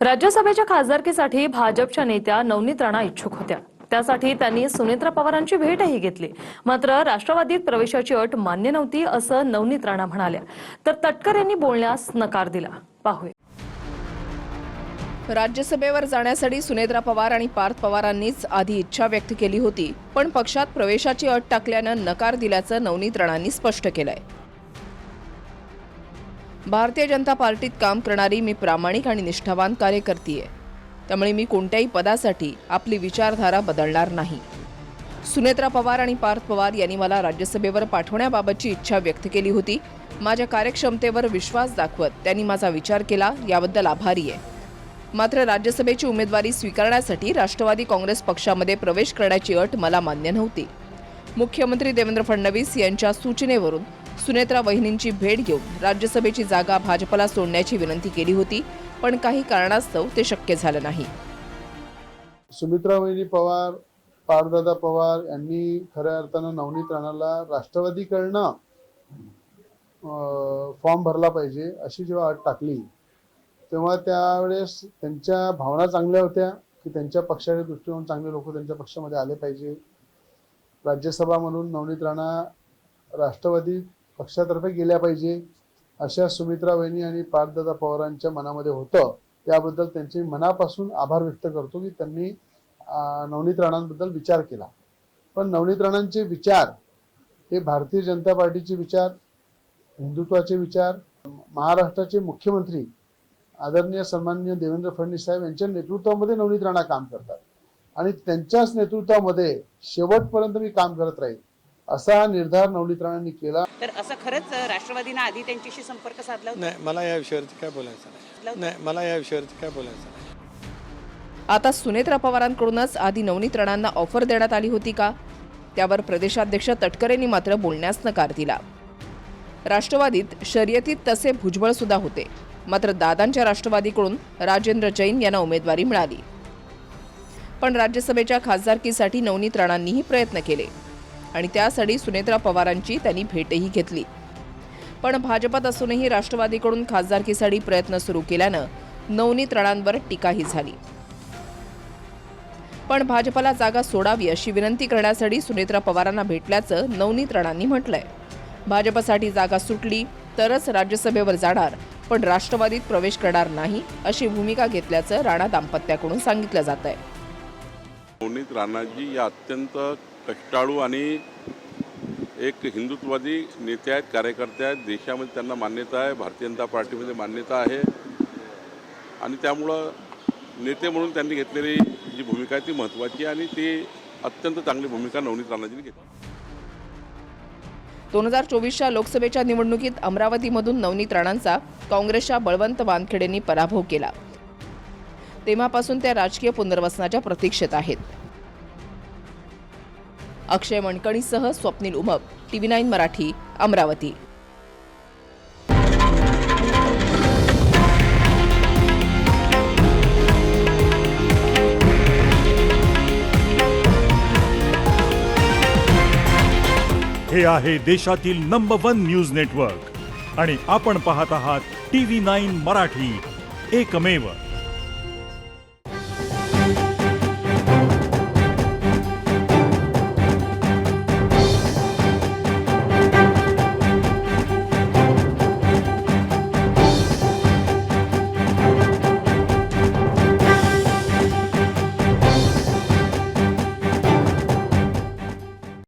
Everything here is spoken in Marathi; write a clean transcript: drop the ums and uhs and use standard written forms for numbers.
राज्यसभेच्या खासदारकीसाठी भाजपच्या नेत्या नवनीत राणा इच्छुक होत्या। त्यासाठी त्यांनी सुनेत्रा पवारांची भेटही घेतली। मात्र राष्ट्रवादीत प्रवेशाची अट मान्य नव्हती असं नवनीत राणा म्हणाल्या, तर तटकर यांनी बोलण्यास नकार दिला। पाहूया। राज्यसभेवर जाण्यासाठी सुनेत्रा पवार आणि पार्थ पवारांनीच आधी इच्छा व्यक्त केली होती, पण पक्षात प्रवेशाची अट टाकल्यानं नकार दिल्याचं नवनीत राणांनी स्पष्ट केलंय। भारतीय जनता पार्टीत काम करणारी मी प्रामाणिक आणि निष्ठावान कार्यकर्ती आहे, त्यामुळे मी कोणत्याही पदासाठी आपली विचारधारा बदलणार नाही। सुनेत्रा पवार आणि पार्थ पवार यांनी मला राज्यसभेवर पाठवण्याबाबतची इच्छा व्यक्त केली होती। माझ्या कार्यक्षमतेवर विश्वास दाखवत त्यांनी माझा विचार केला, याबद्दल आभारी आहे। मात्र राज्यसभेची उमेदवारी स्वीकारण्यासाठी राष्ट्रवादी काँग्रेस पक्षामध्ये प्रवेश करण्याची अट मला मान्य नव्हती। मुख्यमंत्री देवेंद्र फडणवीस यांच्या सूचनेवरून सुनेत्रा वहिनींची भेट घेऊन राज्यसभेची जागा भाजपला सोडण्याची विनंती केली होती, पण काही कारणास्तव ते शक्य झालं नाही। सुमित्रा वहिनी पवार, पारदादा पवार यांनी खऱ्या अर्थानं नवनीत राणाला राष्ट्रवादीकडनं फॉर्म भरला पाहिजे अशी जेव्हा अट टाकली, तेव्हा त्यावेळेस त्यांच्या भावना चांगल्या होत्या की त्यांच्या पक्षाच्या दृष्टीने चांगले लोक त्यांच्या पक्षामध्ये आले पाहिजे। राज्यसभा म्हणून नवनीत राणा राष्ट्रवादी पक्षातर्फे गेल्या पाहिजे अशा सुमित्रा वहिनी आणि पारदादा पवारांच्या मनामध्ये होतं। त्याबद्दल त्यांचे मनापासून आभार व्यक्त करतो की त्यांनी नवनीत राणांबद्दल विचार केला। पण नवनीत राणांचे विचार हे भारतीय जनता पार्टीचे विचार, हिंदुत्वाचे विचार, महाराष्ट्राचे मुख्यमंत्री आदरणीय सन्माननीय देवेंद्र फडणवीस साहेब यांच्या नेतृत्वामध्ये नवनीत राणा काम करतात आणि त्यांच्याच नेतृत्वामध्ये शेवटपर्यंत मी काम करत राहील असा निर्धार नवनीत राणांनी केला। तर असं खरंच राष्ट्रवादीने आधी त्यांच्याशी संपर्क साधला होता? नाही, मला या विषयावरती काय बोलायचं नाही। आता सुनेत्रा पवारांकडूनच आधी नवनीत राणांना ऑफर देण्यात आली होती का? त्यावर प्रदेशाध्यक्ष तटकर यांनी मात्र बोलण्यास नकार दिला। राष्ट्रवादीत शर्यतीत तसे भुजबळ सुद्धा होते, मात्र दादांच्या राष्ट्रवादीकडून राजेंद्र जैन यांना उमेदवारी मिळाली। पण राज्यसभेच्या खासदारकीसाठी नवनीत राणांनीही प्रयत्न केले आणि त्यासाठी सुनेत्रा पवारांची त्यांनी भेटही घेतली। पण भाजपात असूनही राष्ट्रवादीकडून खासदारकीसाठी प्रयत्न सुरू केल्यानं नवनीत राणांवर टीकाही झाली। पण भाजपला जागा सोडावी अशी विनंती करण्यासाठी सुनेत्रा पवारांना भेटल्याचं नवनीत राणांनी म्हटलंय। भाजपसाठी जागा सुटली तरच राज्यसभेवर जाणार, पण राष्ट्रवादीत प्रवेश करणार नाही अशी भूमिका घेतल्याचं राणा दाम्पत्याकडून सांगितलं जात आहे। नवनीत राणाजी या अत्यंत कष्टाळू आणि एक हिंदुत्ववादी नेते आहेत, कार्यकर्ते आहेत। देशामध्ये त्यांना मान्यता आहे, भारतीय जनता पार्टीमध्ये मान्यता आहे आणि त्यामुळं नेते म्हणून त्यांनी घेतलेली जी भूमिका आहे ती महत्त्वाची आहे आणि ती अत्यंत चांगली भूमिका नवनीत राणाजींनी घेतली। 2024च्या लोकसभेच्या निवडणुकीत अमरावतीमधून नवनीत राणांचा काँग्रेसच्या बळवंत वानखेडेंनी पराभव केला। तेव्हापासून त्या राजकीय पुनर्वसनाच्या प्रतीक्षेत आहेत। अक्षय मणकणीसह स्वप्नील उमप, TV9 मराठी, अमरावती। हे आहे देशातील नंबर 1 न्यूज नेटवर्क आणि आपण पाहत आहात TV9 मराठी, एकमेव।